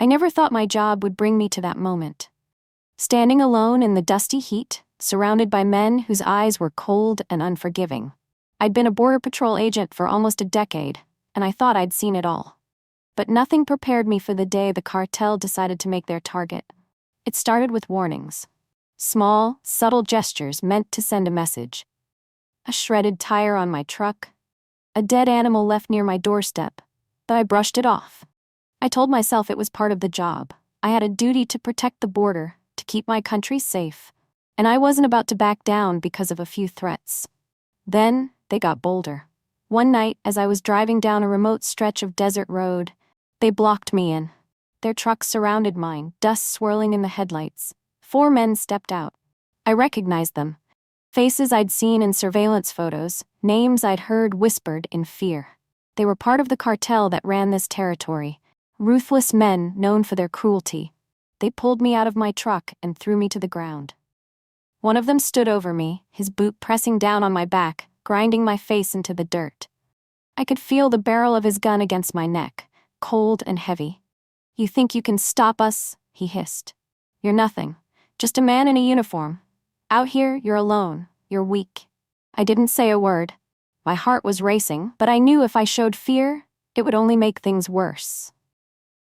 I never thought my job would bring me to that moment. Standing alone in the dusty heat, surrounded by men whose eyes were cold and unforgiving. I'd been a Border Patrol agent for almost a decade, and I thought I'd seen it all. But nothing prepared me for the day the cartel decided to make their target. It started with warnings. Small, subtle gestures meant to send a message. A shredded tire on my truck. A dead animal left near my doorstep, but I brushed it off. I told myself it was part of the job. I had a duty to protect the border, to keep my country safe. And I wasn't about to back down because of a few threats. Then, they got bolder. One night, as I was driving down a remote stretch of desert road, they blocked me in. Their truck surrounded mine, dust swirling in the headlights. 4 men stepped out. I recognized them. Faces I'd seen in surveillance photos, names I'd heard whispered in fear. They were part of the cartel that ran this territory. Ruthless men known for their cruelty. They pulled me out of my truck and threw me to the ground. One of them stood over me, his boot pressing down on my back, grinding my face into the dirt. I could feel the barrel of his gun against my neck, cold and heavy. "You think you can stop us?" he hissed. "You're nothing. Just a man in a uniform. Out here, you're alone. You're weak." I didn't say a word. My heart was racing, but I knew if I showed fear, it would only make things worse.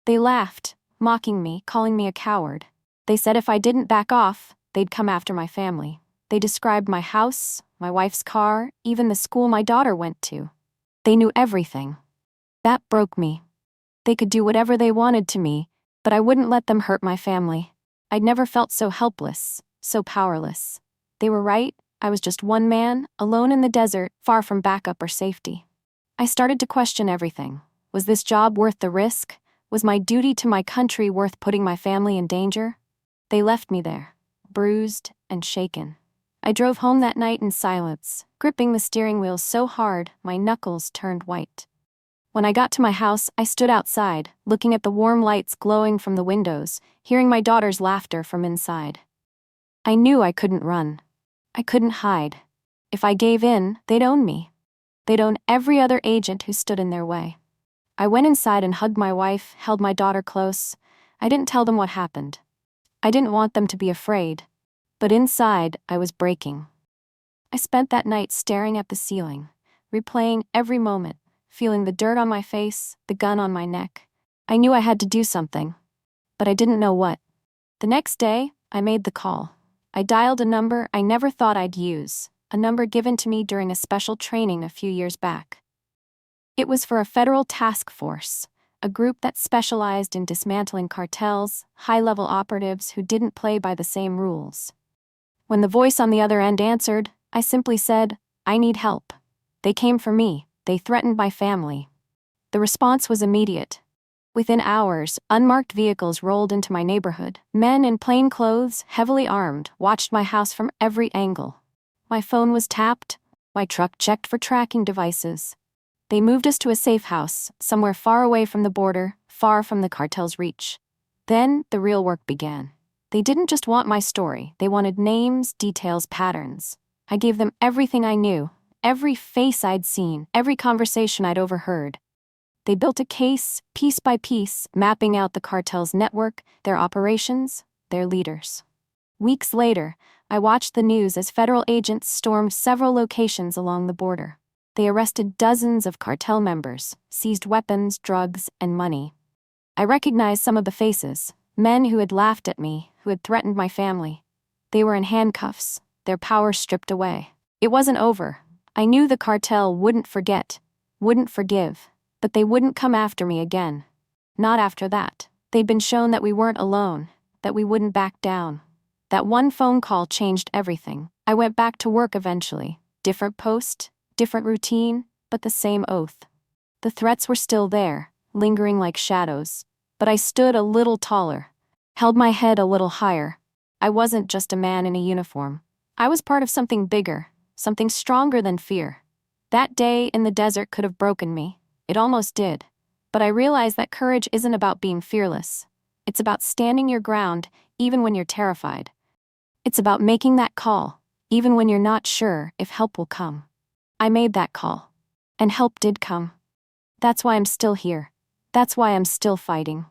They laughed, mocking me, calling me a coward. They said if I didn't back off, they'd come after my family. They described my house, my wife's car, even the school my daughter went to. They knew everything. That broke me. They could do whatever they wanted to me, but I wouldn't let them hurt my family. I'd never felt so helpless, so powerless. They were right. I was just one man, alone in the desert, far from backup or safety. I started to question everything. Was this job worth the risk? Was my duty to my country worth putting my family in danger? They left me there, bruised and shaken. I drove home that night in silence, gripping the steering wheel so hard my knuckles turned white. When I got to my house, I stood outside, looking at the warm lights glowing from the windows, hearing my daughter's laughter from inside. I knew I couldn't run. I couldn't hide. If I gave in, they'd own me. They'd own every other agent who stood in their way. I went inside and hugged my wife, held my daughter close. I didn't tell them what happened. I didn't want them to be afraid. But inside, I was breaking. I spent that night staring at the ceiling, replaying every moment, feeling the dirt on my face, the gun on my neck. I knew I had to do something, but I didn't know what. The next day, I made the call. I dialed a number I never thought I'd use, a number given to me during a special training a few years back. It was for a federal task force, a group that specialized in dismantling cartels, high-level operatives who didn't play by the same rules. When the voice on the other end answered, I simply said, "I need help." They came for me. They threatened my family. The response was immediate. Within hours, unmarked vehicles rolled into my neighborhood. Men in plain clothes, heavily armed, watched my house from every angle. My phone was tapped. My truck checked for tracking devices. They moved us to a safe house, somewhere far away from the border, far from the cartel's reach. Then, the real work began. They didn't just want my story. They wanted names, details, patterns. I gave them everything I knew, every face I'd seen, every conversation I'd overheard. They built a case, piece by piece, mapping out the cartel's network, their operations, their leaders. Weeks later, I watched the news as federal agents stormed several locations along the border. They arrested dozens of cartel members, seized weapons, drugs, and money. I recognized some of the faces, men who had laughed at me, who had threatened my family. They were in handcuffs, their power stripped away. It wasn't over. I knew the cartel wouldn't forget, wouldn't forgive, but they wouldn't come after me again. Not after that. They'd been shown that we weren't alone, that we wouldn't back down. That one phone call changed everything. I went back to work eventually. Different post, different routine, but the same oath. The threats were still there, lingering like shadows, but I stood a little taller, held my head a little higher. I wasn't just a man in a uniform. I was part of something bigger, something stronger than fear. That day in the desert could have broken me. It almost did. But I realized that courage isn't about being fearless. It's about standing your ground, even when you're terrified. It's about making that call, even when you're not sure if help will come. I made that call. And help did come. That's why I'm still here. That's why I'm still fighting.